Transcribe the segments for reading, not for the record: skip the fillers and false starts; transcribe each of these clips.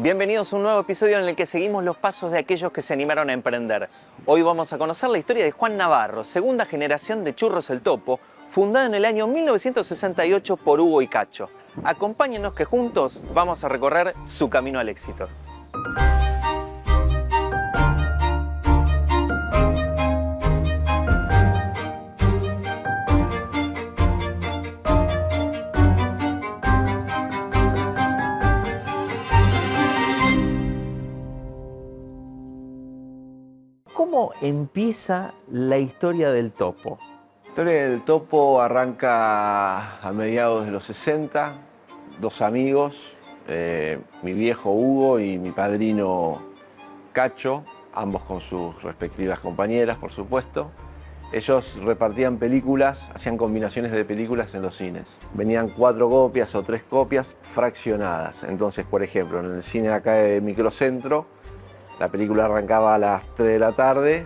Bienvenidos a un nuevo episodio en el que seguimos los pasos de aquellos que se animaron a emprender. Hoy vamos a conocer la historia de Juan Navarro, segunda generación de Churros El Topo, fundada en el año 1968 por Hugo y Cacho. Acompáñenos que juntos vamos a recorrer su camino al éxito. ¿Cómo empieza la historia del Topo? La historia del Topo arranca a mediados de los 60, dos amigos, mi viejo Hugo y mi padrino Cacho, ambos con sus respectivas compañeras, por supuesto. Ellos repartían películas, hacían combinaciones de películas en los cines. Venían 4 copias o 3 copias fraccionadas. Entonces, por ejemplo, en el cine acá de Microcentro, la película arrancaba a las 3 de la tarde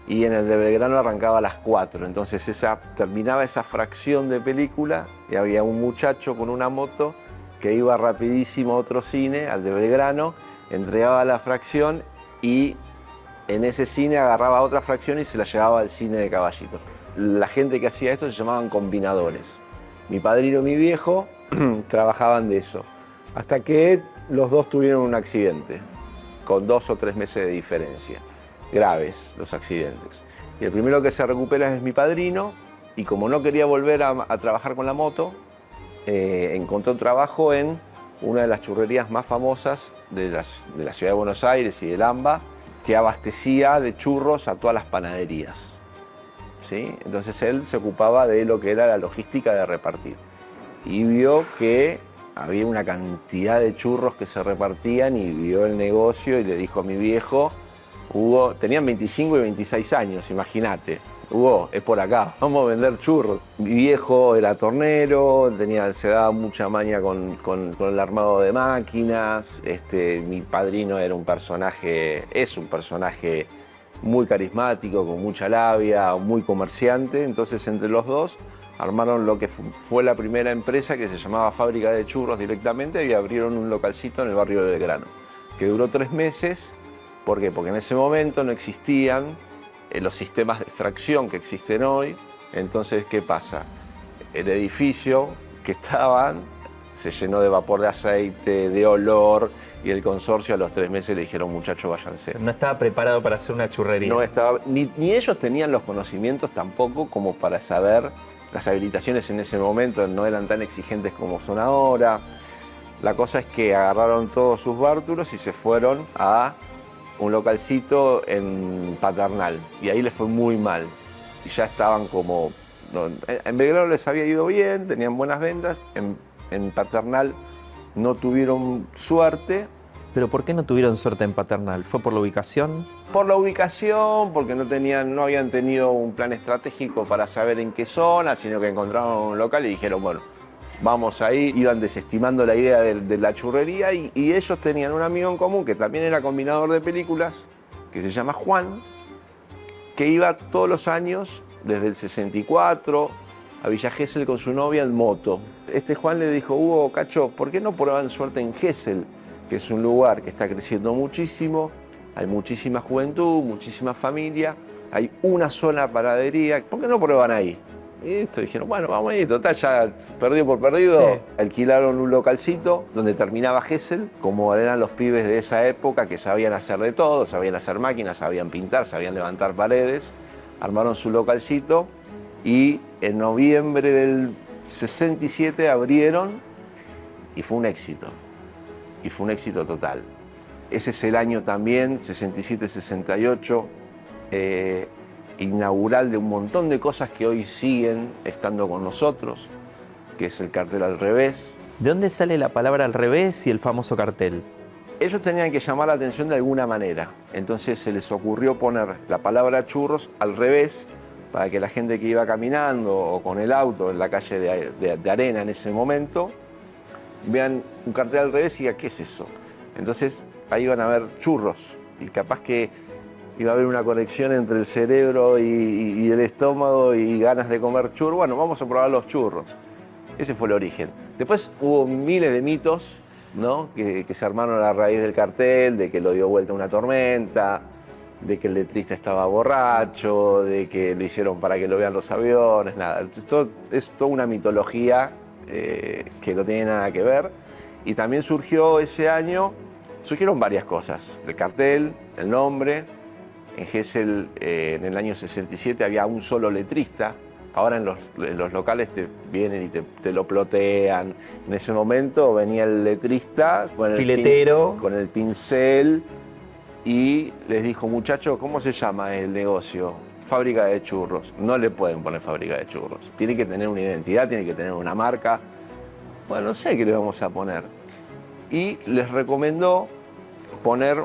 y en el de Belgrano arrancaba a las 4. Entonces terminaba esa fracción de película y había un muchacho con una moto que iba rapidísimo a otro cine, al de Belgrano, entregaba la fracción y en ese cine agarraba otra fracción y se la llevaba al cine de Caballito. La gente que hacía esto se llamaban combinadores. Mi padrino y mi viejo trabajaban de eso, hasta que los dos tuvieron un accidente, con 2 o 3 meses de diferencia. Graves los accidentes. Y el primero que se recupera es mi padrino, y como no quería volver a trabajar con la moto, encontró trabajo en una de las churrerías más famosas de la ciudad de Buenos Aires y del AMBA, que abastecía de churros a todas las panaderías. ¿Sí? Entonces él se ocupaba de lo que era la logística de repartir. Y vio que había una cantidad de churros que se repartían y vio el negocio y le dijo a mi viejo, Hugo, tenían 25 y 26 años, imagínate. Hugo, es por acá, vamos a vender churros. Mi viejo era tornero, se daba mucha maña con el armado de máquinas. Mi padrino era es un personaje muy carismático, con mucha labia, muy comerciante. Entonces, entre los dos, armaron lo que fue la primera empresa que se llamaba Fábrica de Churros directamente y abrieron un localcito en el barrio de Belgrano, que duró 3 meses. ¿Por qué? Porque en ese momento no existían los sistemas de extracción que existen hoy. Entonces, ¿qué pasa? El edificio que estaban se llenó de vapor de aceite, de olor, y el consorcio a los 3 meses le dijeron, muchachos, váyanse. O sea, no estaba preparado para hacer una churrería. No estaba, ni ellos tenían los conocimientos tampoco como para saber. Las habilitaciones en ese momento no eran tan exigentes como son ahora. La cosa es que agarraron todos sus bártulos y se fueron a un localcito en Paternal. Y ahí les fue muy mal. Y ya estaban como... En Belgrano les había ido bien, tenían buenas ventas. En Paternal no tuvieron suerte. ¿Pero por qué no tuvieron suerte en Paternal? ¿Fue por la ubicación? Por la ubicación, porque no habían tenido un plan estratégico para saber en qué zona, sino que encontraron un local y dijeron, bueno, vamos ahí. Iban desestimando la idea de la churrería y ellos tenían un amigo en común que también era combinador de películas, que se llama Juan, que iba todos los años, desde el 64, a Villa Gesell con su novia en moto. Juan le dijo, Hugo, Cacho, ¿por qué no prueban suerte en Gesell? Que es un lugar que está creciendo muchísimo, hay muchísima juventud, muchísima familia, hay una sola panadería, ¿por qué no prueban ahí? Y dijeron, bueno, vamos ahí, total, ya perdido por perdido. Sí. Alquilaron un localcito donde terminaba Gesell, como eran los pibes de esa época que sabían hacer de todo, sabían hacer máquinas, sabían pintar, sabían levantar paredes. Armaron su localcito y en noviembre del 67 abrieron y fue un éxito. Y fue un éxito total. Ese es el año también, 67-68, inaugural de un montón de cosas que hoy siguen estando con nosotros, que es el cartel al revés. ¿De dónde sale la palabra al revés y el famoso cartel? Ellos tenían que llamar la atención de alguna manera, entonces se les ocurrió poner la palabra churros al revés para que la gente que iba caminando o con el auto en la calle de Arena en ese momento vean un cartel al revés y digan, ¿qué es eso? Entonces ahí iban a ver churros y capaz que iba a haber una conexión entre el cerebro y el estómago y ganas de comer churros. Bueno, vamos a probar los churros. Ese fue el origen. Después hubo miles de mitos ¿no? Que se armaron a raíz del cartel, de que lo dio vuelta una tormenta, de que el letrista estaba borracho, de que lo hicieron para que lo vean los aviones, nada. Es toda una mitología que no tiene nada que ver. Y también surgió ese año, surgieron varias cosas. El cartel, el nombre. En Gesell, en el año 67, había un solo letrista. Ahora en los locales te vienen y te lo plotean. En ese momento venía el letrista con filetero, con el pincel y les dijo, muchachos, ¿cómo se llama el negocio? Fábrica de churros. No le pueden poner fábrica de churros. Tiene que tener una identidad, tiene que tener una marca. Bueno, no sé qué le vamos a poner. Y les recomendó poner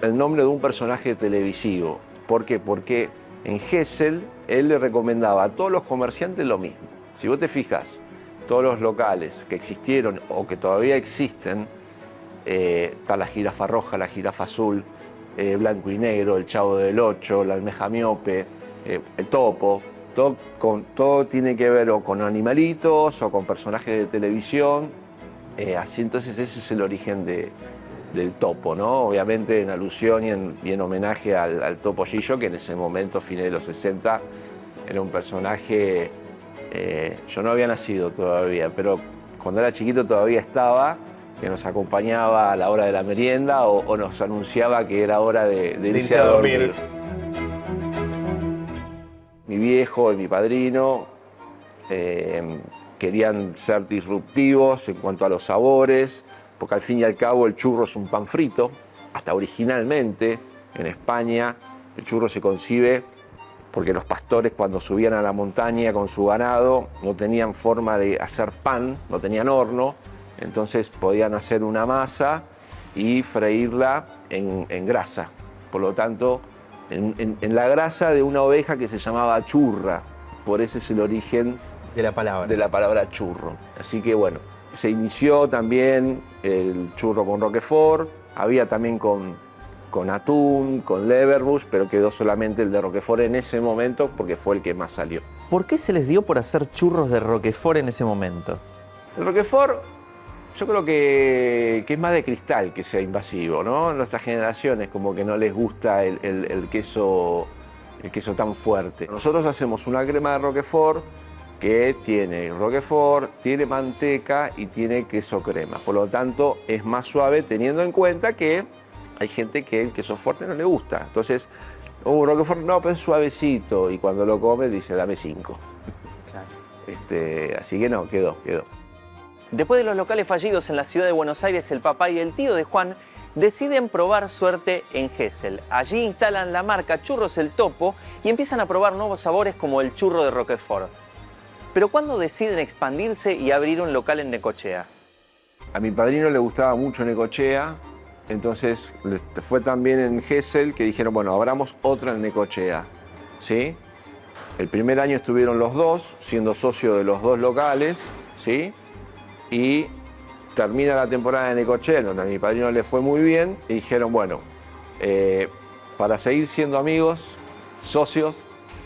el nombre de un personaje televisivo. ¿Por qué? Porque en Gesell él le recomendaba a todos los comerciantes lo mismo. Si vos te fijas, todos los locales que existieron o que todavía existen, está la jirafa roja, la jirafa azul, blanco y negro, el Chavo del Ocho, la almeja miope, el topo, todo tiene que ver o con animalitos o con personajes de televisión. Así entonces ese es el origen del topo, ¿no? Obviamente en alusión y en homenaje al Topo Gillo, que en ese momento, fines de los 60, era un personaje, yo no había nacido todavía, pero cuando era chiquito todavía estaba, que nos acompañaba a la hora de la merienda o nos anunciaba que era hora de irse a dormir. Mi viejo y mi padrino querían ser disruptivos en cuanto a los sabores, porque al fin y al cabo el churro es un pan frito. Hasta originalmente en España el churro se concibe porque los pastores cuando subían a la montaña con su ganado no tenían forma de hacer pan, no tenían horno, entonces podían hacer una masa y freírla en grasa. Por lo tanto, en la grasa de una oveja que se llamaba churra. Por ese es el origen de la palabra churro. Así que bueno, se inició también el churro con Roquefort, había también con atún, con leverbush, pero quedó solamente el de Roquefort en ese momento porque fue el que más salió. ¿Por qué se les dio por hacer churros de Roquefort en ese momento? El Roquefort yo creo que es más de cristal que sea invasivo, ¿no? En nuestras generaciones como que no les gusta el queso tan fuerte. Nosotros hacemos una crema de Roquefort que tiene Roquefort, tiene manteca y tiene queso crema. Por lo tanto, es más suave teniendo en cuenta que hay gente que el queso fuerte no le gusta. Entonces, Roquefort no, pero es suavecito y cuando lo come dice, dame 5. Claro. Así que no, quedó. Después de los locales fallidos en la ciudad de Buenos Aires, el papá y el tío de Juan deciden probar suerte en Gesell. Allí instalan la marca Churros el Topo y empiezan a probar nuevos sabores como el churro de Roquefort. Pero ¿cuándo deciden expandirse y abrir un local en Necochea? A mi padrino le gustaba mucho Necochea, entonces fue también en Gesell que dijeron, bueno, abramos otra en Necochea, ¿sí? El primer año estuvieron los dos, siendo socios de los dos locales, ¿sí? Y termina la temporada de Necochea, donde a mi padrino le fue muy bien, y dijeron, bueno, para seguir siendo amigos, socios,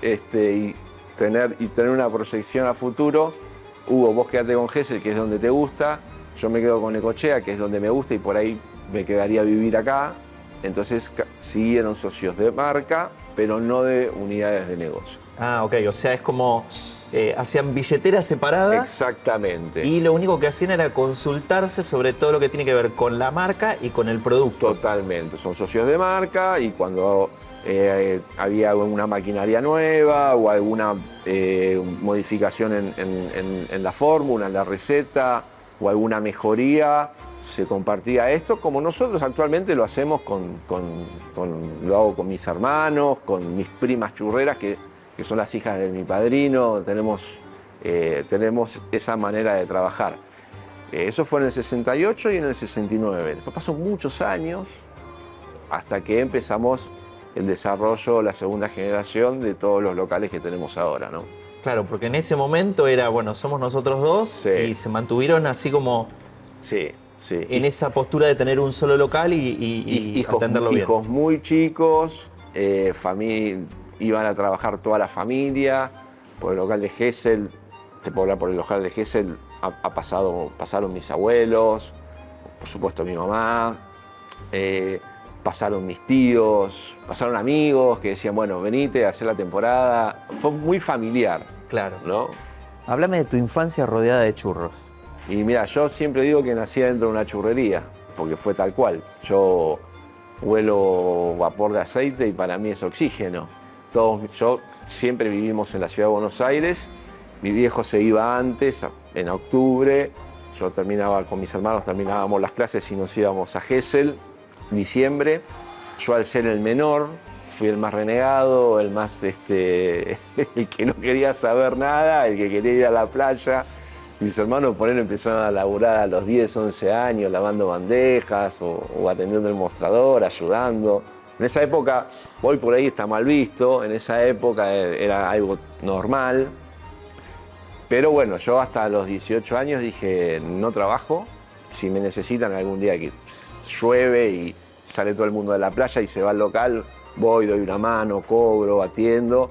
y tener una proyección a futuro, Hugo, vos quedate con Gesell, que es donde te gusta, yo me quedo con Necochea, que es donde me gusta, y por ahí me quedaría a vivir acá. Entonces siguieron socios de marca, pero no de unidades de negocio. Ah, ok, o sea, es como hacían billeteras separadas. Exactamente. Y lo único que hacían era consultarse sobre todo lo que tiene que ver con la marca y con el producto. Totalmente, son socios de marca y cuando había alguna maquinaria nueva o alguna modificación en la fórmula, en la receta o alguna mejoría, se compartía esto, como nosotros actualmente lo hacemos lo hago con mis hermanos, con mis primas churreras, que son las hijas de mi padrino, tenemos esa manera de trabajar. Eso fue en el 68 y en el 69. Después pasó muchos años hasta que empezamos el desarrollo, la segunda generación de todos los locales que tenemos ahora, ¿no? Claro, porque en ese momento era, bueno, somos nosotros dos, sí, y se mantuvieron así como sí. en esa postura de tener un solo local y atenderlo bien. Hijos muy chicos, iban a trabajar toda la familia. Por el local de Gesell, te puedo hablar por el local de Gesell, pasaron mis abuelos, por supuesto mi mamá, pasaron mis tíos, pasaron amigos que decían, bueno, venite a hacer la temporada. Fue muy familiar, Claro. ¿no? Háblame de tu infancia rodeada de churros. Y mira, yo siempre digo que nací dentro de una churrería, porque fue tal cual. Yo huelo vapor de aceite y para mí es oxígeno. Yo siempre vivimos en la ciudad de Buenos Aires, mi viejo se iba antes, en octubre, yo terminaba con mis hermanos, terminábamos las clases y nos íbamos a Gesell, diciembre. Yo al ser el menor, fui el más renegado, el más, el que no quería saber nada, el que quería ir a la playa. Mis hermanos por él empezaron a laburar a los 10, 11 años, lavando bandejas o atendiendo el mostrador, ayudando. En esa época, hoy por ahí está mal visto, en esa época era algo normal. Pero bueno, yo hasta los 18 años dije, no trabajo. Si me necesitan algún día que llueve y sale todo el mundo de la playa y se va al local, voy, doy una mano, cobro, atiendo.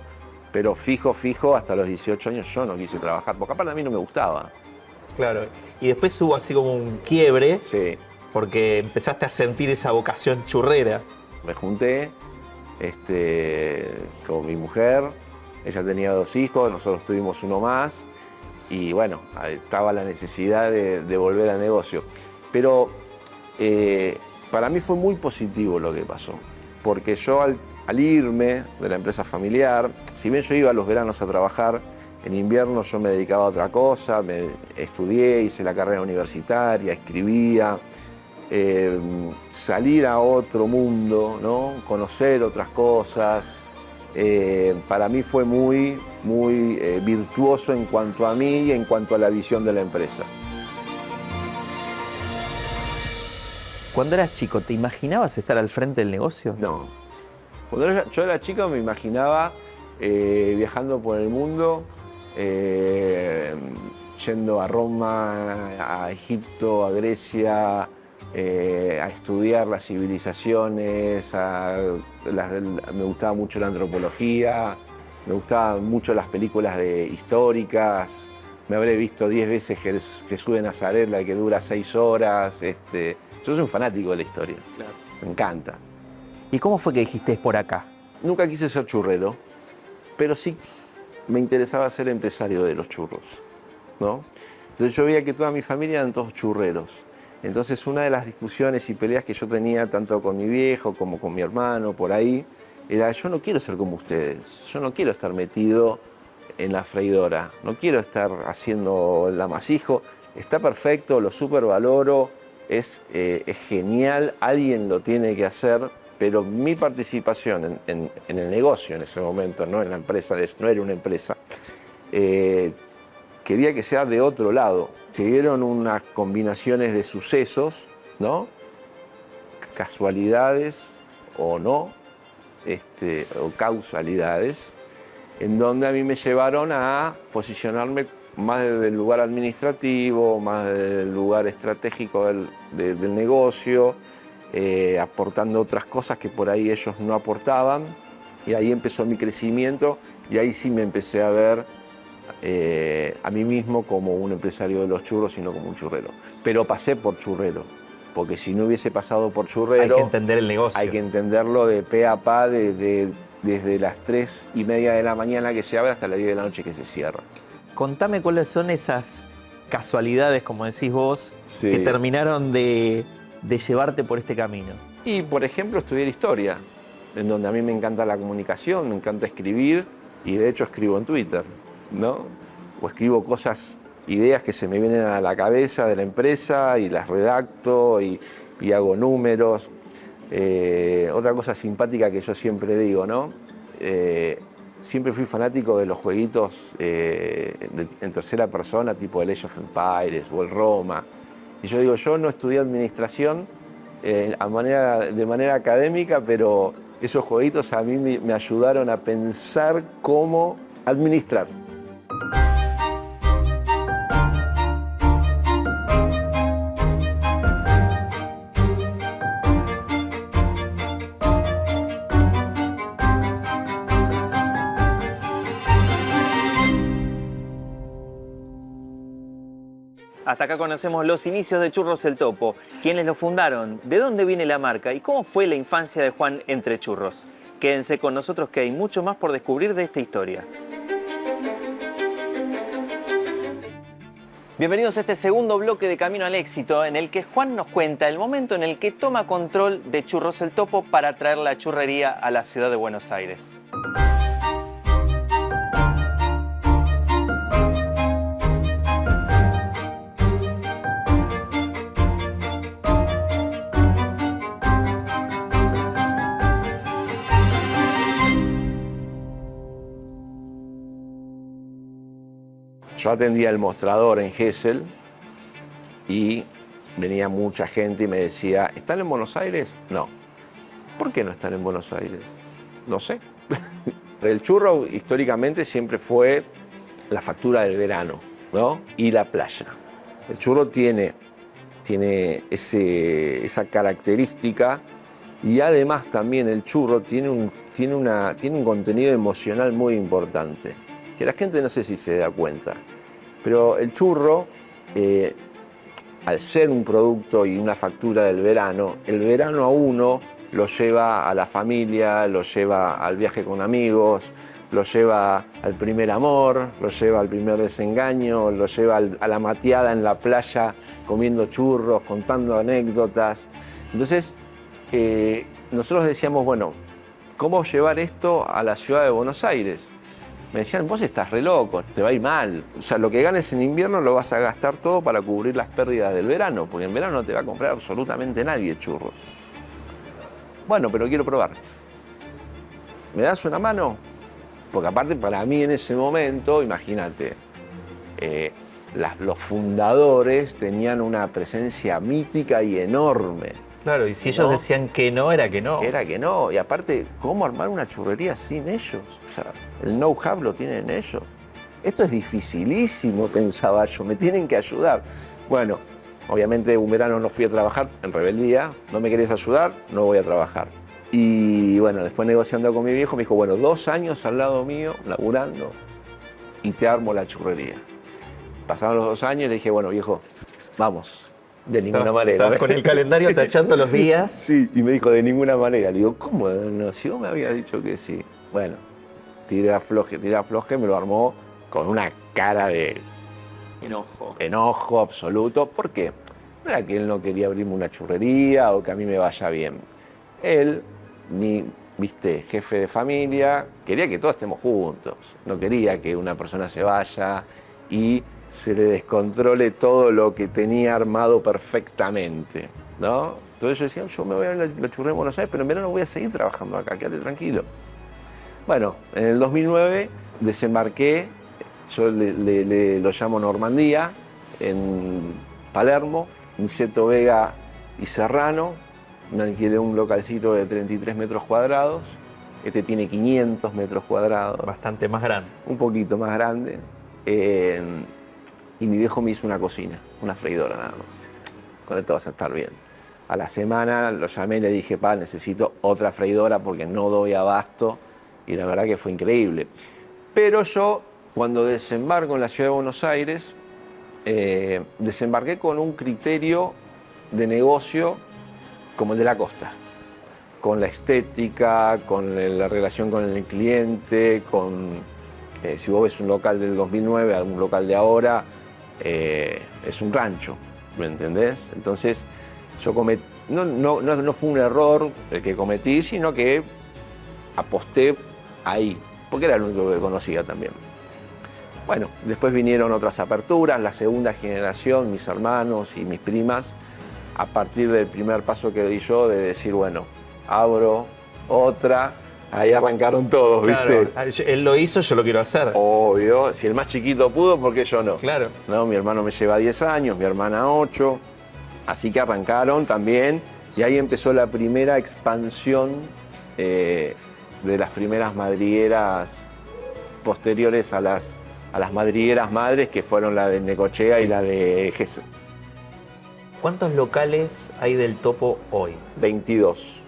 Pero fijo, hasta los 18 años yo no quise trabajar, porque aparte a mí no me gustaba. Claro. Y después hubo así como un quiebre, Sí, porque empezaste a sentir esa vocación churrera. me junté con mi mujer, ella tenía 2 hijos, nosotros tuvimos uno más, y bueno, estaba la necesidad de volver al negocio. Pero para mí fue muy positivo lo que pasó, porque yo al irme de la empresa familiar, si bien yo iba a los veranos a trabajar, en invierno yo me dedicaba a otra cosa, estudié, hice la carrera universitaria, escribía, salir a otro mundo, ¿no? Conocer otras cosas, para mí fue muy virtuoso en cuanto a mí y en cuanto a la visión de la empresa. Cuando eras chico, ¿te imaginabas estar al frente del negocio? No. Cuando yo era chico me imaginaba viajando por el mundo, yendo a Roma, a Egipto, a Grecia, a estudiar las civilizaciones, me gustaba mucho la antropología, me gustaban mucho las películas históricas, me habré visto 10 veces Jesús de Nazaret, la que dura 6 horas. Yo soy un fanático de la historia, Claro. me encanta. ¿Y cómo fue que dijiste es por acá? Nunca quise ser churrero, pero sí me interesaba ser empresario de los churros, ¿no? Entonces yo veía que toda mi familia eran todos churreros. Entonces una de las discusiones y peleas que yo tenía tanto con mi viejo como con mi hermano por ahí, era yo no quiero ser como ustedes, yo no quiero estar metido en la freidora, no quiero estar haciendo el amasijo, está perfecto, lo supervaloro, es genial, alguien lo tiene que hacer, pero mi participación en el negocio en ese momento, no en la empresa, no era una empresa, quería que sea de otro lado. Se dieron unas combinaciones de sucesos, ¿no? Casualidades o no, o causalidades, en donde a mí me llevaron a posicionarme más desde el lugar administrativo, más desde el lugar estratégico del negocio, aportando otras cosas que por ahí ellos no aportaban, y ahí empezó mi crecimiento y ahí sí me empecé a ver a mí mismo como un empresario de los churros y no como un churrero. Pero pasé por churrero, porque si no hubiese pasado por churrero... Hay que entender el negocio. Hay que entenderlo de pe a pa, desde las 3:30 de la mañana que se abre hasta las 10 de la noche que se cierra. Contame cuáles son esas casualidades, como decís vos, Sí. que terminaron de llevarte por este camino. Y, por ejemplo, estudiar historia, en donde a mí me encanta la comunicación, me encanta escribir, y de hecho escribo en Twitter, ¿no? O escribo cosas, ideas que se me vienen a la cabeza de la empresa y las redacto y hago números. Otra cosa simpática que yo siempre digo, ¿no? Siempre fui fanático de los jueguitos en tercera persona, tipo el Age of Empires o el Roma. Y yo digo, yo no estudié administración de manera académica, pero esos jueguitos a mí me ayudaron a pensar cómo administrar. Hasta acá conocemos los inicios de Churros el Topo, quiénes lo fundaron, de dónde viene la marca y cómo fue la infancia de Juan entre churros. Quédense con nosotros que hay mucho más por descubrir de esta historia. Bienvenidos a este segundo bloque de Camino al Éxito, en el que Juan nos cuenta el momento en el que toma control de Churros el Topo para traer la churrería a la ciudad de Buenos Aires. Yo atendía el mostrador en Gesell y venía mucha gente y me decía, ¿están en Buenos Aires? No. ¿Por qué no están en Buenos Aires? No sé. El churro históricamente siempre fue la factura del verano, ¿no? Y la playa. El churro tiene esa característica y además también el churro tiene un contenido emocional muy importante, que la gente no sé si se da cuenta. Pero el churro, al ser un producto y una factura del verano, el verano a uno lo lleva a la familia, lo lleva al viaje con amigos, lo lleva al primer amor, lo lleva al primer desengaño, lo lleva a la mateada en la playa comiendo churros, contando anécdotas. Entonces, nosotros decíamos, bueno, ¿cómo llevar esto a la ciudad de Buenos Aires? Me decían, vos estás re loco, te va a ir mal. O sea, lo que ganes en invierno lo vas a gastar todo para cubrir las pérdidas del verano, porque en verano no te va a comprar absolutamente nadie churros. Bueno, pero quiero probar. ¿Me das una mano? Porque aparte para mí en ese momento, imagínate, los fundadores tenían una presencia mítica y enorme. Claro, y si ellos decían que no, era que no. Era que no, y aparte, ¿cómo armar una churrería sin ellos? O sea, el know-how lo tienen ellos. Esto es dificilísimo, pensaba yo, me tienen que ayudar. Bueno, obviamente un verano no fui a trabajar en rebeldía, no me querés ayudar, no voy a trabajar. Y bueno, después negociando con mi viejo, me dijo, bueno, 2 años al lado mío, laburando, y te armo la churrería. Pasaron los 2 años y le dije, bueno, viejo, vamos. De ninguna manera. Estabas con el calendario sí. Tachando los días. Sí, y me dijo, de ninguna manera. Le digo, ¿cómo? No, si vos me habías dicho que sí. Bueno, tiré afloje, me lo armó con una cara de enojo absoluto. ¿Por qué? No era que él no quería abrirme una churrería o que a mí me vaya bien. Él, jefe de familia, quería que todos estemos juntos. No quería que una persona se vaya y se le descontrole todo lo que tenía armado perfectamente, ¿no? Entonces yo decía, yo me voy a la churrería en Buenos Aires, pero en verano voy a seguir trabajando acá, quédate tranquilo. Bueno, en el 2009 desembarqué, yo lo llamo Normandía, en Palermo, Niceto Vega y Serrano, me alquilé un localcito de 33 metros cuadrados, este tiene 500 metros cuadrados. Bastante más grande. Un poquito más grande. Y mi viejo me hizo una cocina, una freidora nada más. Con esto vas a estar bien. A la semana lo llamé y le dije, necesito otra freidora porque no doy abasto. Y la verdad que fue increíble. Pero yo, cuando desembarco en la ciudad de Buenos Aires, desembarqué con un criterio de negocio como el de la costa. Con la estética, con la relación con el cliente, si vos ves un local del 2009 a un local de ahora, es un rancho, ¿me entendés? Entonces, yo no fue un error el que cometí, sino que aposté ahí, porque era lo único que conocía también. Bueno, después vinieron otras aperturas, la segunda generación, mis hermanos y mis primas, a partir del primer paso que di yo de decir, bueno, abro otra. Ahí arrancaron todos, ¿viste? Claro, él lo hizo, yo lo quiero hacer. Obvio, si el más chiquito pudo, ¿por qué yo no? Claro. No, mi hermano me lleva 10 años, mi hermana 8, así que arrancaron también y ahí empezó la primera expansión de las primeras madrigueras posteriores a las madrigueras madres, que fueron la de Necochea y la de Gesell. ¿Cuántos locales hay del Topo hoy? 22.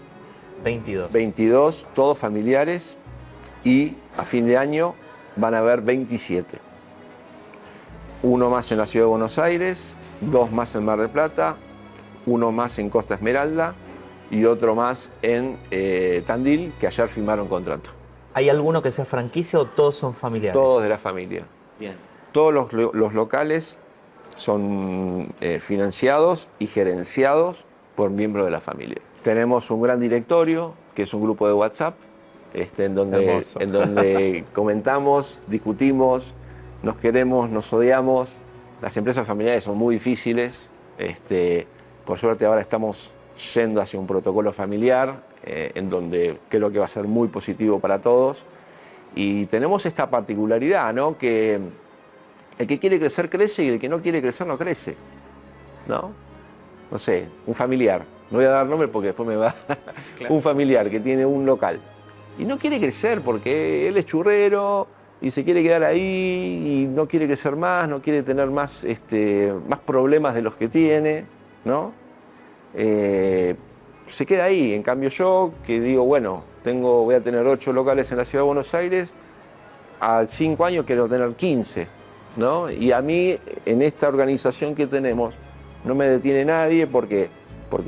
22. 22, todos familiares, y a fin de año van a haber 27. Uno más en la ciudad de Buenos Aires, 2 más en Mar del Plata, 1 más en Costa Esmeralda y otro más en Tandil, que ayer firmaron contrato. ¿Hay alguno que sea franquicia o todos son familiares? Todos de la familia. Bien. Todos los locales son financiados y gerenciados por miembros de la familia. Tenemos un gran directorio, que es un grupo de WhatsApp, en donde comentamos, discutimos, nos queremos, nos odiamos. Las empresas familiares son muy difíciles. Por suerte ahora estamos yendo hacia un protocolo familiar, en donde creo que va a ser muy positivo para todos. Y tenemos esta particularidad, ¿no? Que el que quiere crecer crece y el que no quiere crecer no crece, ¿no? No sé, un familiar, no voy a dar nombre porque después me va. Claro. Un familiar que tiene un local y no quiere crecer porque él es churrero y se quiere quedar ahí y no quiere crecer más, no quiere tener más, más problemas de los que tiene, ¿no? Se queda ahí. En cambio yo, que digo, bueno, voy a tener 8 locales en la Ciudad de Buenos Aires, a 5 años quiero tener 15, ¿no? Y a mí, en esta organización que tenemos, no me detiene nadie porque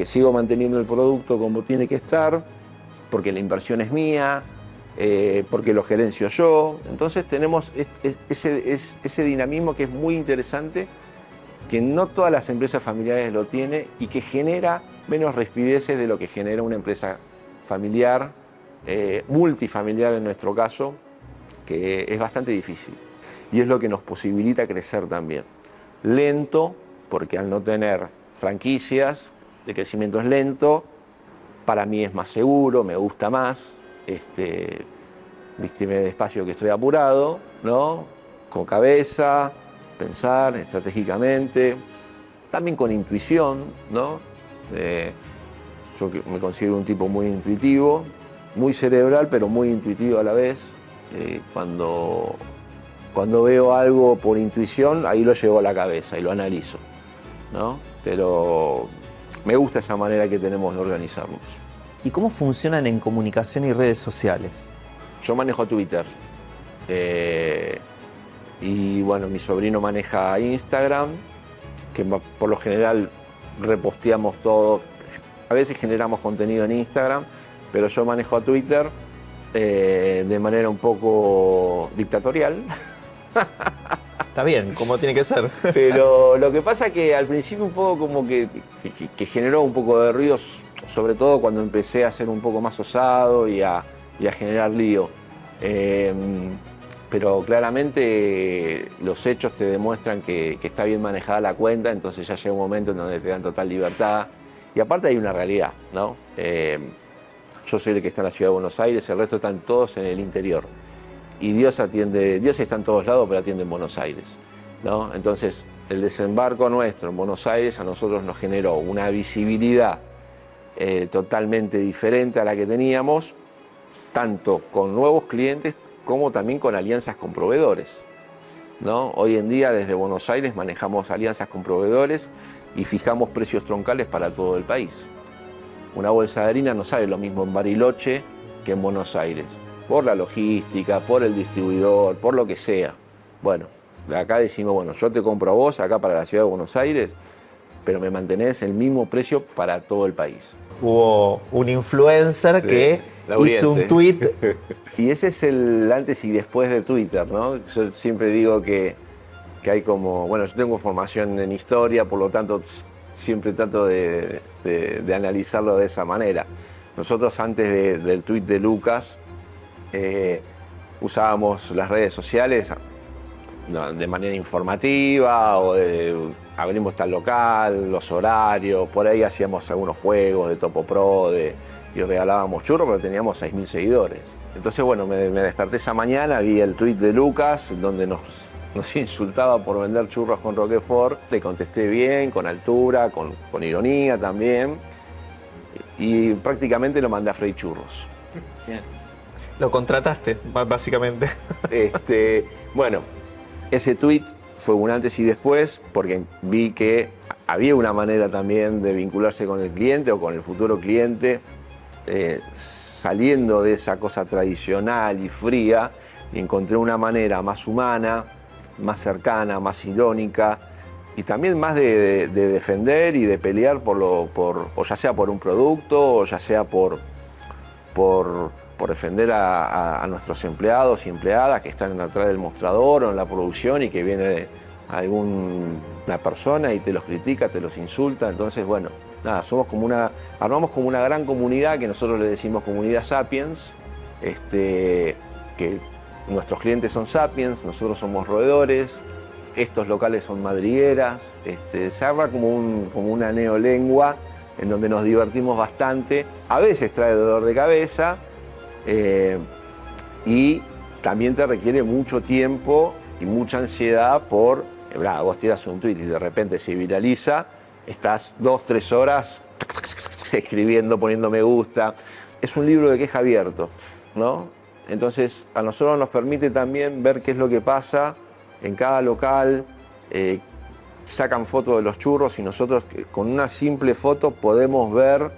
sigo manteniendo el producto como tiene que estar, porque la inversión es mía, porque lo gerencio yo. Entonces tenemos ese dinamismo que es muy interesante, que no todas las empresas familiares lo tienen y que genera menos rispideces de lo que genera una empresa familiar, multifamiliar en nuestro caso, que es bastante difícil. Y es lo que nos posibilita crecer también. Lento, porque al no tener franquicias, el crecimiento es lento, para mí es más seguro, me gusta más, vísteme despacio que estoy apurado, ¿no? Con cabeza, pensar estratégicamente, también con intuición, ¿no? Yo me considero un tipo muy intuitivo, muy cerebral, pero muy intuitivo a la vez. Cuando veo algo por intuición, ahí lo llevo a la cabeza y lo analizo, ¿no? Pero me gusta esa manera que tenemos de organizarnos. ¿Y cómo funcionan en comunicación y redes sociales? Yo manejo Twitter. Y bueno, mi sobrino maneja Instagram, que por lo general reposteamos todo. A veces generamos contenido en Instagram, pero yo manejo a Twitter de manera un poco dictatorial. Está bien, como tiene que ser. Pero lo que pasa es que al principio un poco como que generó un poco de ruido, sobre todo cuando empecé a ser un poco más osado y a generar lío. Pero claramente los hechos te demuestran que está bien manejada la cuenta, entonces ya llega un momento en donde te dan total libertad. Y aparte hay una realidad, ¿no? Yo soy el que está en la Ciudad de Buenos Aires, el resto están todos en el interior. Y Dios está en todos lados, pero atiende en Buenos Aires, ¿no? Entonces, el desembarco nuestro en Buenos Aires a nosotros nos generó una visibilidad totalmente diferente a la que teníamos, tanto con nuevos clientes como también con alianzas con proveedores, ¿no? Hoy en día desde Buenos Aires manejamos alianzas con proveedores y fijamos precios troncales para todo el país. Una bolsa de harina no sale lo mismo en Bariloche que en Buenos Aires, por la logística, por el distribuidor, por lo que sea. Bueno, de acá decimos, bueno, yo te compro a vos acá para la Ciudad de Buenos Aires, pero me mantenés el mismo precio para todo el país. Hubo un influencer que hizo un tweet. Y ese es el antes y después de Twitter, ¿no? Yo siempre digo que hay como, bueno, yo tengo formación en historia, por lo tanto siempre trato de analizarlo de esa manera. Nosotros antes del tweet de Lucas usábamos las redes sociales de manera informativa o abrimos tal local, los horarios, por ahí hacíamos algunos juegos de Topo Pro y regalábamos churros, pero teníamos 6.000 seguidores. Entonces, bueno, me desperté esa mañana, vi el tweet de Lucas, donde nos insultaba por vender churros con Roquefort. Le contesté bien, con altura, con ironía también, y prácticamente lo mandé a freír churros. Bien. Lo contrataste, básicamente. Bueno, ese tweet fue un antes y después, porque vi que había una manera también de vincularse con el cliente o con el futuro cliente, saliendo de esa cosa tradicional y fría, y encontré una manera más humana, más cercana, más irónica, y también más de defender y de pelear o ya sea por un producto, o ya sea por defender a nuestros empleados y empleadas que están atrás del mostrador o en la producción y que viene alguna persona y te los critica, te los insulta. Entonces, bueno, nada, armamos como una gran comunidad que nosotros le decimos comunidad Sapiens, que nuestros clientes son Sapiens, nosotros somos roedores, estos locales son madrigueras, se arma como una neolengua en donde nos divertimos bastante, a veces trae dolor de cabeza y también te requiere mucho tiempo y mucha ansiedad vos tiras un tweet y de repente se viraliza, estás 2-3 horas escribiendo, poniendo me gusta. Es un libro de queja abierto, ¿no? Entonces a nosotros nos permite también ver qué es lo que pasa en cada local, sacan fotos de los churros y nosotros con una simple foto podemos ver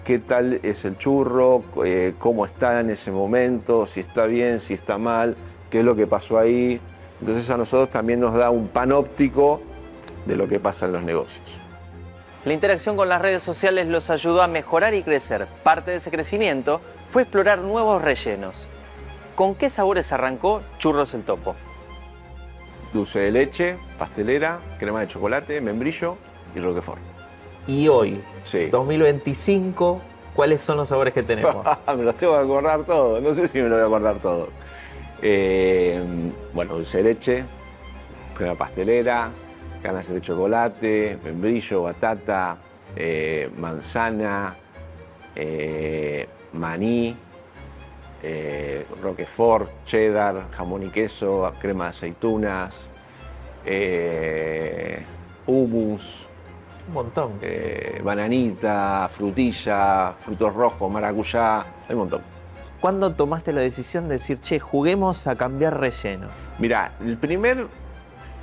qué tal es el churro, cómo está en ese momento, si está bien, si está mal, qué es lo que pasó ahí. Entonces a nosotros también nos da un panóptico de lo que pasa en los negocios. La interacción con las redes sociales los ayudó a mejorar y crecer. Parte de ese crecimiento fue explorar nuevos rellenos. ¿Con qué sabores arrancó Churros el Topo? Dulce de leche, pastelera, crema de chocolate, membrillo y roquefort. Y hoy, Sí. 2025, ¿cuáles son los sabores que tenemos? Me los tengo que acordar todos, no sé si me lo voy a acordar todo. Bueno, dulce de leche, crema pastelera, ganas de chocolate, membrillo, batata, manzana, maní, roquefort, cheddar, jamón y queso, crema de aceitunas, hummus, Un montón. bananita, frutilla, frutos rojos, maracuyá, hay un montón. ¿Cuándo tomaste la decisión de decir, che, juguemos a cambiar rellenos? Mirá, el primer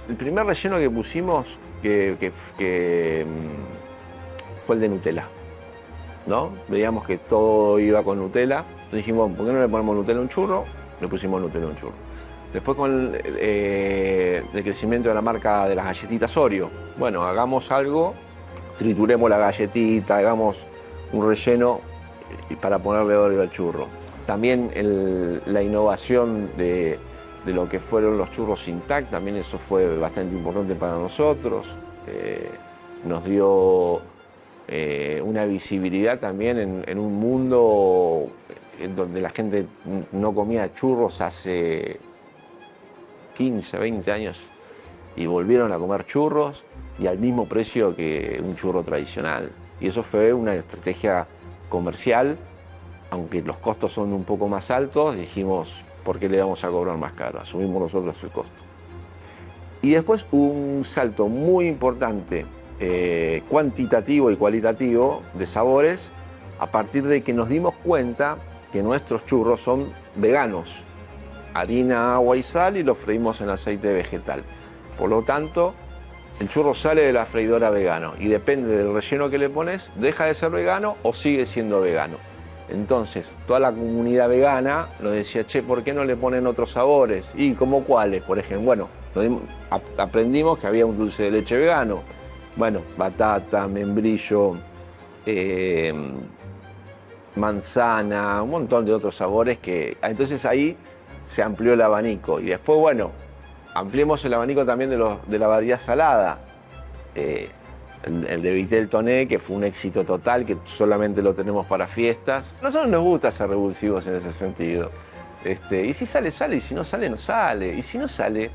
relleno que pusimos fue el de Nutella, ¿no? Veíamos que todo iba con Nutella, entonces dijimos, ¿por qué no le ponemos Nutella a un churro? Le pusimos Nutella a un churro. Después con el crecimiento de la marca de las galletitas Oreo, bueno, hagamos algo, trituremos la galletita, hagamos un relleno para ponerle Oreo al churro. También la innovación de lo que fueron los churros Intact, también eso fue bastante importante para nosotros. Nos dio una visibilidad también en un mundo en donde la gente no comía churros hace 15, 20 años y volvieron a comer churros y al mismo precio que un churro tradicional. Y eso fue una estrategia comercial, aunque los costos son un poco más altos, dijimos, ¿por qué le vamos a cobrar más caro? Asumimos nosotros el costo. Y después un salto muy importante, cuantitativo y cualitativo, de sabores, a partir de que nos dimos cuenta que nuestros churros son veganos. Harina, agua y sal y los freímos en aceite vegetal. Por lo tanto, el churro sale de la freidora vegano y depende del relleno que le pones, deja de ser vegano o sigue siendo vegano. Entonces, toda la comunidad vegana nos decía, che, ¿por qué no le ponen otros sabores? ¿Y cómo cuáles? Por ejemplo, bueno, aprendimos que había un dulce de leche vegano. Bueno, batata, membrillo, manzana, un montón de otros sabores que... Entonces ahí se amplió el abanico. Y después, bueno, ampliemos el abanico también de la variedad salada. El de Vitel Toné, que fue un éxito total, que solamente lo tenemos para fiestas. A nosotros nos gusta ser revulsivos en ese sentido. Y si sale, sale, y si no sale, no sale. Y si no sale,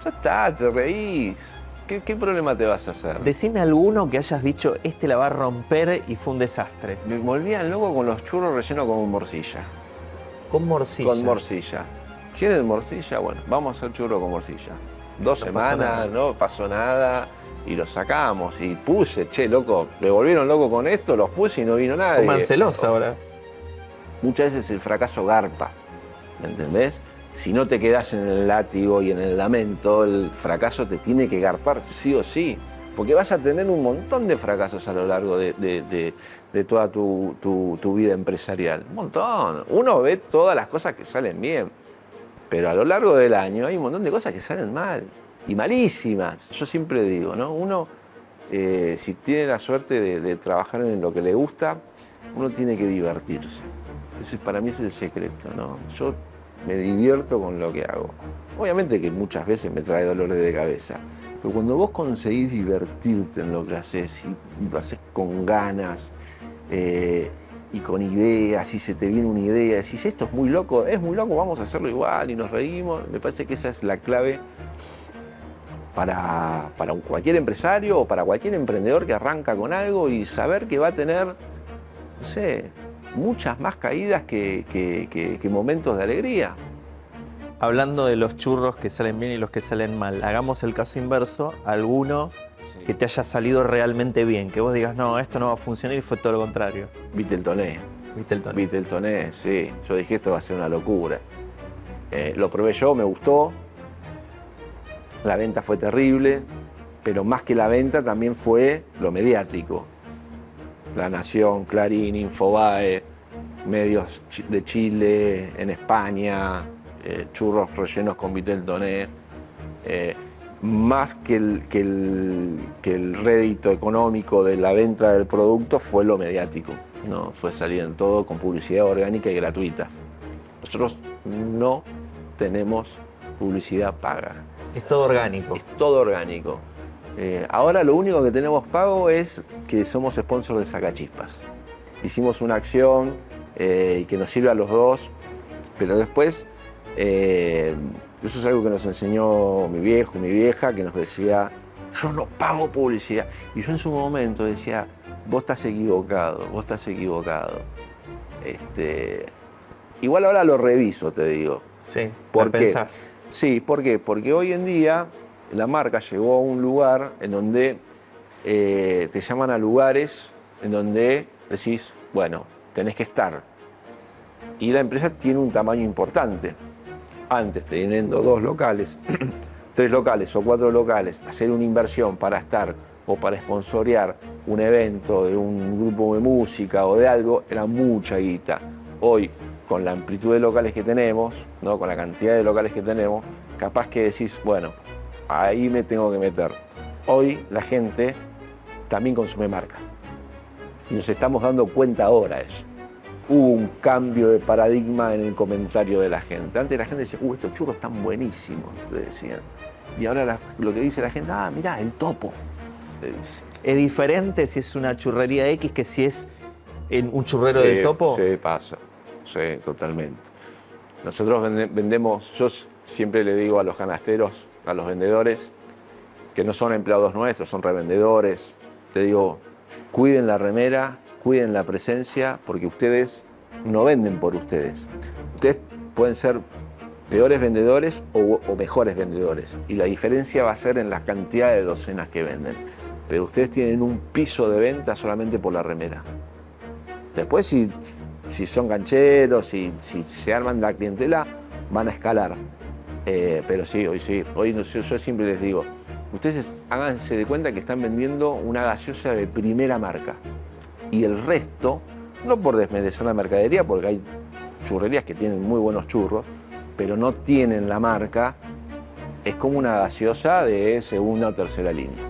ya está, te reís. ¿Qué problema te vas a hacer? Decime alguno que hayas dicho, este la va a romper y fue un desastre. Me volvían loco con los churros rellenos con morcilla. Con morcilla. Con morcilla. ¿Quieren morcilla? Bueno, vamos a hacer churro con morcilla. 2 semanas, no pasó nada. Y los sacamos y puse, che, loco, me volvieron loco con esto, los puse y no vino nadie. Comancelos ahora. Muchas veces el fracaso garpa, ¿me entendés? Si no te quedás en el látigo y en el lamento, el fracaso te tiene que garpar sí o sí. Porque vas a tener un montón de fracasos a lo largo de toda tu vida empresarial. Un montón. Uno ve todas las cosas que salen bien, pero a lo largo del año hay un montón de cosas que salen mal. y malísimas. Yo siempre digo, ¿no? Uno, si tiene la suerte de trabajar en lo que le gusta, uno tiene que divertirse. Para mí ese es el secreto, ¿no? Yo me divierto con lo que hago. Obviamente que muchas veces me trae dolores de cabeza, pero cuando vos conseguís divertirte en lo que haces y lo haces con ganas y con ideas, y se te viene una idea, decís, esto es muy loco, vamos a hacerlo igual y nos reímos, me parece que esa es la clave para cualquier empresario o para cualquier emprendedor que arranca con algo y saber que va a tener, no sé, muchas más caídas que momentos de alegría. Hablando de los churros que salen bien y los que salen mal, hagamos el caso inverso, alguno que te haya salido realmente bien, que vos digas, no, esto no va a funcionar y fue todo lo contrario. Viteltoné. Viteltoné. Sí. Yo dije, esto va a ser una locura. Lo probé yo, me gustó. La venta fue terrible, pero más que la venta también fue lo mediático. La Nación, Clarín, Infobae, medios de Chile, en España, churros rellenos con Viteltoné. Más que el rédito económico de la venta del producto fue lo mediático, ¿no? Fue salir en todo con publicidad orgánica y gratuita. Nosotros no tenemos publicidad paga. Es todo orgánico. Es todo orgánico. Ahora lo único que tenemos pago es que somos sponsor de Sacachispas. Hicimos una acción que nos sirve a los dos, pero después, eso es algo que nos enseñó mi viejo, mi vieja, que nos decía, yo no pago publicidad. Y yo en su momento decía, vos estás equivocado. Igual ahora lo reviso, te digo. Sí, ¿Por qué? pensás. Sí, ¿por qué? Porque hoy en día la marca llegó a un lugar en donde te llaman a lugares en donde decís, bueno, tenés que estar. Y la empresa tiene un tamaño importante. Antes, teniendo 2 locales, 3 locales o 4 locales, hacer una inversión para estar o para sponsorear un evento de un grupo de música o de algo, era mucha guita. Hoy, con la amplitud de locales que tenemos, ¿no? Con la cantidad de locales que tenemos, capaz que decís, bueno, ahí me tengo que meter. Hoy la gente también consume marca. Y nos estamos dando cuenta ahora de eso. Hubo un cambio de paradigma en el comentario de la gente. Antes la gente decía, estos churros están buenísimos, le decían. Y ahora lo que dice la gente, mirá, el Topo, le dice. ¿Es diferente si es una churrería X que si es un churrero del Topo? Sí, pasa. Sí, totalmente. Nosotros vendemos, yo siempre le digo a los canasteros, a los vendedores, que no son empleados nuestros, son revendedores. Te digo, cuiden la remera, cuiden la presencia, porque ustedes no venden por ustedes. Ustedes pueden ser peores vendedores o mejores vendedores. Y la diferencia va a ser en la cantidad de docenas que venden. Pero ustedes tienen un piso de venta solamente por la remera. Después, si son gancheros, si se arman la clientela, van a escalar. Pero sí, hoy yo siempre les digo, ustedes háganse de cuenta que están vendiendo una gaseosa de primera marca. Y el resto, no por desmerecer la mercadería, porque hay churrerías que tienen muy buenos churros, pero no tienen la marca, es como una gaseosa de segunda o tercera línea.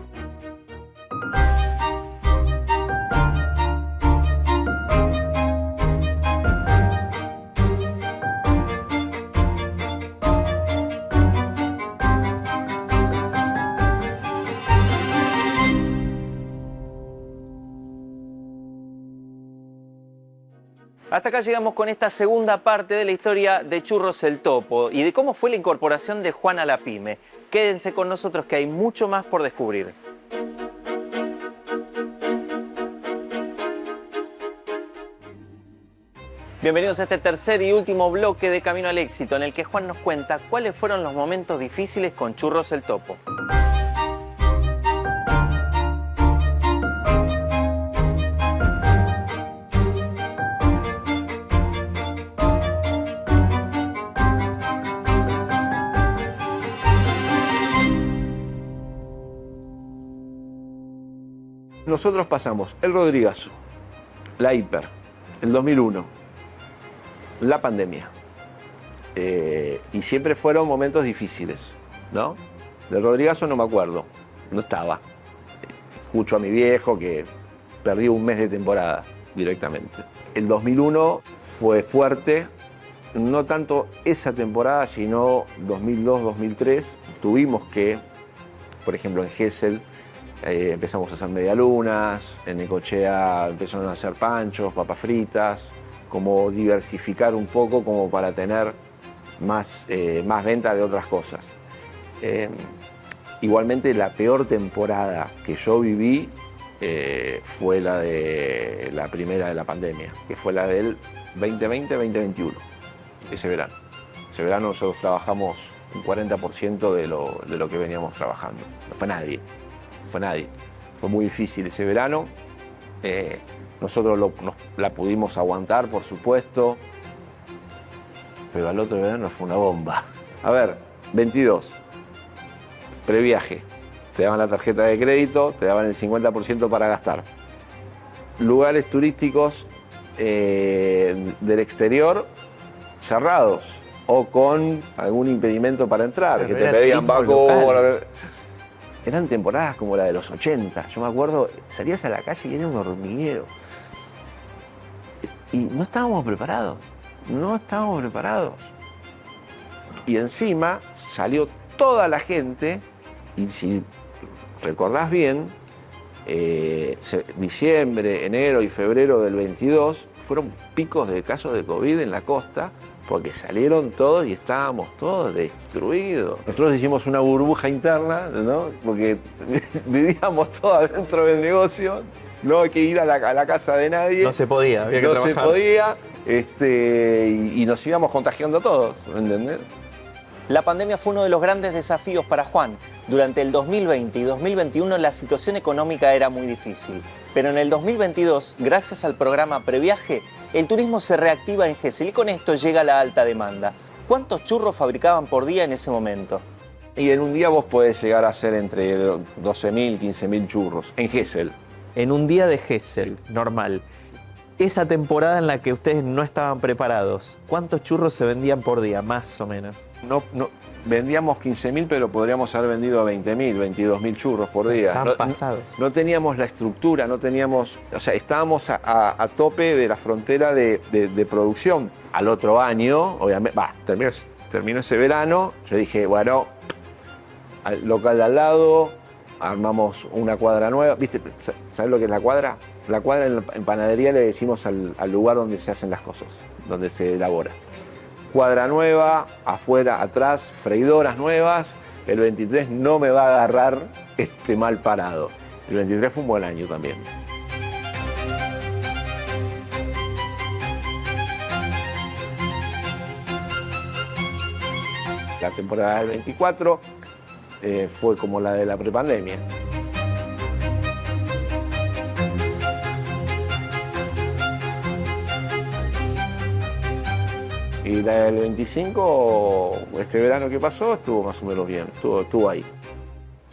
Hasta acá llegamos con esta segunda parte de la historia de Churros el Topo y de cómo fue la incorporación de Juan a la pyme. Quédense con nosotros que hay mucho más por descubrir. Bienvenidos a este tercer y último bloque de Camino al Éxito, en el que Juan nos cuenta cuáles fueron los momentos difíciles con Churros el Topo. Nosotros pasamos el Rodrigazo, la Hiper, el 2001, la pandemia. Y siempre fueron momentos difíciles, ¿no? Del Rodrigazo no me acuerdo, no estaba. Escucho a mi viejo que perdió un mes de temporada directamente. El 2001 fue fuerte, no tanto esa temporada, sino 2002-2003. Tuvimos que, por ejemplo, en Gesell empezamos a hacer medialunas, en Necochea empezaron a hacer panchos, papas fritas, como diversificar un poco como para tener más venta de otras cosas. Igualmente la peor temporada que yo viví fue la primera de la pandemia, que fue la del 2020-2021, ese verano. Ese verano nosotros trabajamos un 40% de lo que veníamos trabajando. No fue nadie. Fue muy difícil ese verano. Nosotros la pudimos aguantar, por supuesto, pero al otro verano fue una bomba. A ver, 22, previaje. Te daban la tarjeta de crédito, te daban el 50% para gastar. Lugares turísticos del exterior cerrados o con algún impedimento para entrar, Pero que te era pedían turismo vacuna. local. Eran temporadas como la de los 80. Yo me acuerdo, salías a la calle y era un hormiguero. Y no estábamos preparados. Y encima salió toda la gente, y si recordás bien, diciembre, enero y febrero del 22 fueron picos de casos de COVID en la costa, porque salieron todos y estábamos todos destruidos. Nosotros hicimos una burbuja interna, ¿no? Porque vivíamos todos dentro del negocio, no hay que ir a la casa de nadie. No se podía, había que no trabajar. se podía, y nos íbamos contagiando todos, ¿me entendés? La pandemia fue uno de los grandes desafíos para Juan. Durante el 2020 y 2021 la situación económica era muy difícil. Pero en el 2022, gracias al programa Previaje, el turismo se reactiva en Gesell y con esto llega la alta demanda. ¿Cuántos churros fabricaban por día en ese momento? Y en un día vos podés llegar a hacer entre 12.000, 15.000 churros en Gesell. En un día de Gesell, normal. Esa temporada en la que ustedes no estaban preparados, ¿cuántos churros se vendían por día, más o menos? No, vendíamos 15.000, pero podríamos haber vendido 20.000, 22.000 churros por día. Estaban pasados. No teníamos la estructura, no teníamos, o sea, estábamos a tope de la frontera de producción. Al otro año, obviamente, terminó ese verano, yo dije, bueno, al local de al lado, armamos una cuadra nueva. ¿Viste? ¿Sabes lo que es la cuadra? La cuadra en panadería le decimos al lugar donde se hacen las cosas, donde se elabora. Cuadra nueva, afuera, atrás, freidoras nuevas. El 23 no me va a agarrar mal parado. El 23 fue un buen año también. La temporada del 24 fue como la de la prepandemia. Y la del 25, este verano que pasó, estuvo más o menos bien, estuvo ahí.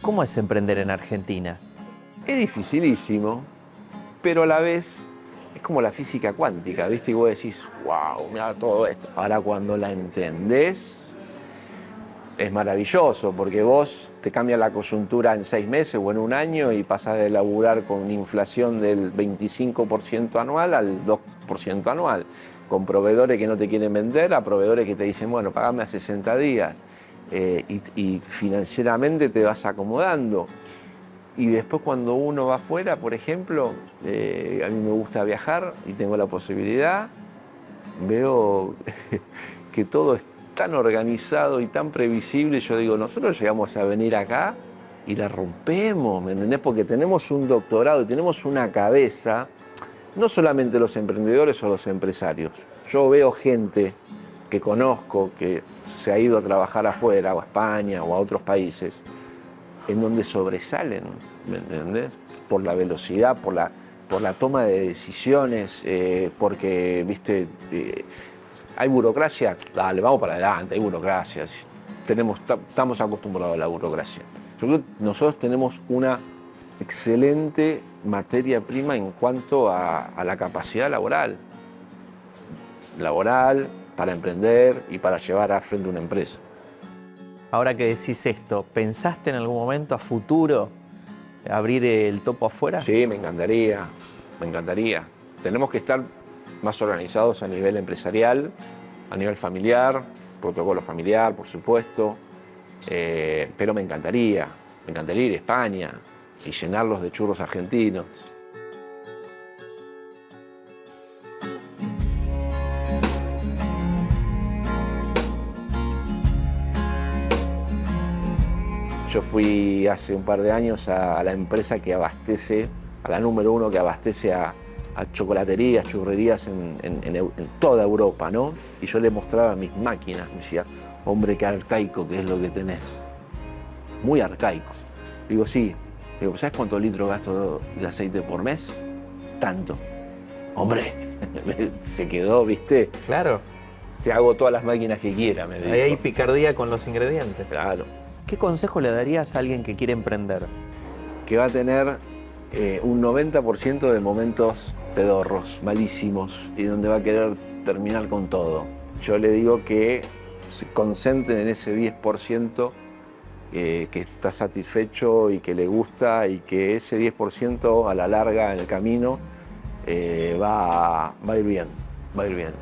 ¿Cómo es emprender en Argentina? Es dificilísimo, pero a la vez es como la física cuántica, ¿viste? Y vos decís, wow, mira todo esto. Ahora cuando la entendés, es maravilloso, porque vos te cambia la coyuntura en 6 meses o en un año y pasás de laburar con una inflación del 25% anual al 2% anual. Con proveedores que no te quieren vender, a proveedores que te dicen, bueno, pagame a 60 días. Y financieramente te vas acomodando. Y después cuando uno va afuera, por ejemplo, a mí me gusta viajar y tengo la posibilidad, veo que todo es tan organizado y tan previsible. Yo digo, nosotros llegamos a venir acá y la rompemos, ¿me entendés? Porque tenemos un doctorado y tenemos una cabeza. No solamente los emprendedores o los empresarios. Yo veo gente que conozco que se ha ido a trabajar afuera, o a España, o a otros países, en donde sobresalen, ¿me entendés? Por la velocidad, por la toma de decisiones, porque, viste, hay burocracia, dale, vamos para adelante, hay burocracia. Estamos acostumbrados a la burocracia. Yo creo que nosotros tenemos una excelente materia prima en cuanto a la capacidad laboral para emprender y para llevar a frente una empresa. Ahora que decís esto, ¿pensaste en algún momento a futuro abrir el Topo afuera? Sí, me encantaría, me encantaría. Tenemos que estar más organizados a nivel empresarial, a nivel familiar, protocolo familiar, por supuesto, pero me encantaría ir a España y llenarlos de churros argentinos. Yo fui hace un par de años a la empresa que abastece, a la número 1 que abastece a chocolaterías, churrerías en toda Europa, ¿no? Y yo le mostraba mis máquinas, me decía, hombre, qué arcaico que es lo que tenés. Muy arcaico. Digo, sí. Digo, ¿sabes cuántos litros gasto de aceite por mes? Tanto. Hombre, se quedó, ¿viste? Claro. Te hago todas las máquinas que quiera, me dijo. Ahí hay picardía con los ingredientes. Claro. ¿Qué consejo le darías a alguien que quiere emprender? Que va a tener un 90% de momentos pedorros, malísimos, y donde va a querer terminar con todo. Yo le digo que se concentren en ese 10% que está satisfecho y que le gusta, y que ese 10% a la larga en el camino va a ir bien, va a ir bien.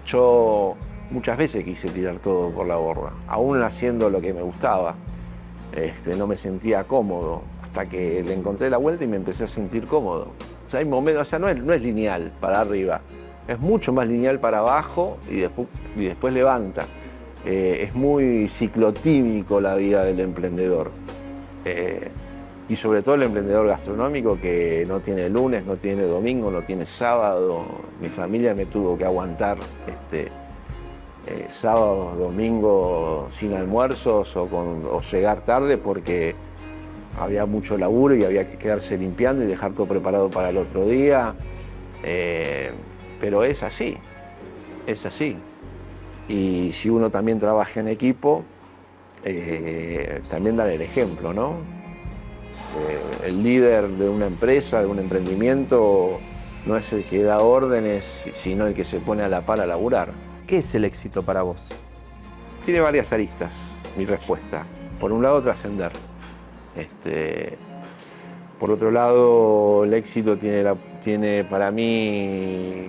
Yo muchas veces quise tirar todo por la borda, aún haciendo lo que me gustaba. No me sentía cómodo, hasta que le encontré la vuelta y me empecé a sentir cómodo. O sea, hay momentos, o sea, no es lineal para arriba, es mucho más lineal para abajo y después levanta. Es muy ciclotímico la vida del emprendedor. Y sobre todo el emprendedor gastronómico, que no tiene lunes, no tiene domingo, no tiene sábado. Mi familia me tuvo que aguantar sábados, domingos sin almuerzos o llegar tarde porque había mucho laburo y había que quedarse limpiando y dejar todo preparado para el otro día. Pero es así, es así. Y si uno también trabaja en equipo, también dar el ejemplo, ¿no? El líder de una empresa, de un emprendimiento, no es el que da órdenes, sino el que se pone a la par a laburar. ¿Qué es el éxito para vos? Tiene varias aristas mi respuesta. Por un lado, trascender. Por otro lado, el éxito tiene para mí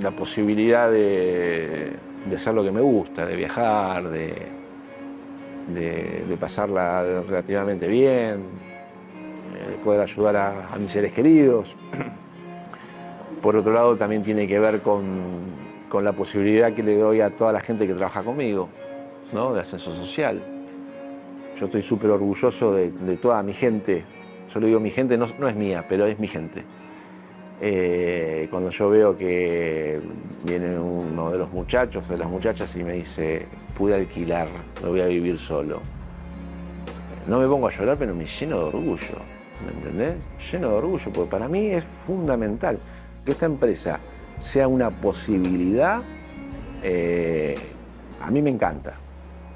la posibilidad de hacer lo que me gusta, de viajar, de pasarla relativamente bien, de poder ayudar a mis seres queridos. Por otro lado, también tiene que ver con la posibilidad que le doy a toda la gente que trabaja conmigo, ¿no? De ascenso social. Yo estoy súper orgulloso de toda mi gente. Yo le digo mi gente, no es mía, pero es mi gente. Cuando yo veo que viene uno de los muchachos o de las muchachas y me dice, pude alquilar, me voy a vivir solo. No me pongo a llorar, pero me lleno de orgullo, ¿me entendés? Lleno de orgullo, porque para mí es fundamental que esta empresa sea una posibilidad. A mí me encanta.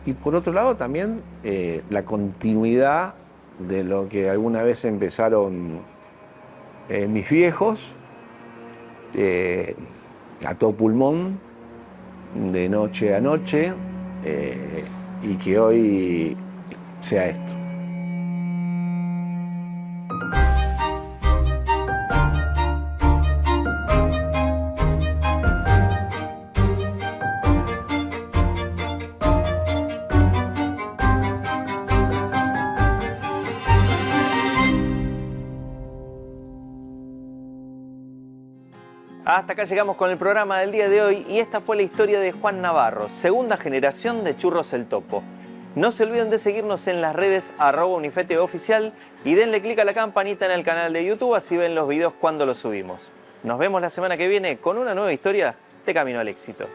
Y por otro lado también la continuidad de lo que alguna vez empezaron mis viejos, a todo pulmón, de noche a noche, y que hoy sea esto. Hasta acá llegamos con el programa del día de hoy y esta fue la historia de Juan Navarro, segunda generación de Churros El Topo. No se olviden de seguirnos en las redes @unifeteoficial y denle clic a la campanita en el canal de YouTube, así ven los videos cuando los subimos. Nos vemos la semana que viene con una nueva historia de Camino al Éxito.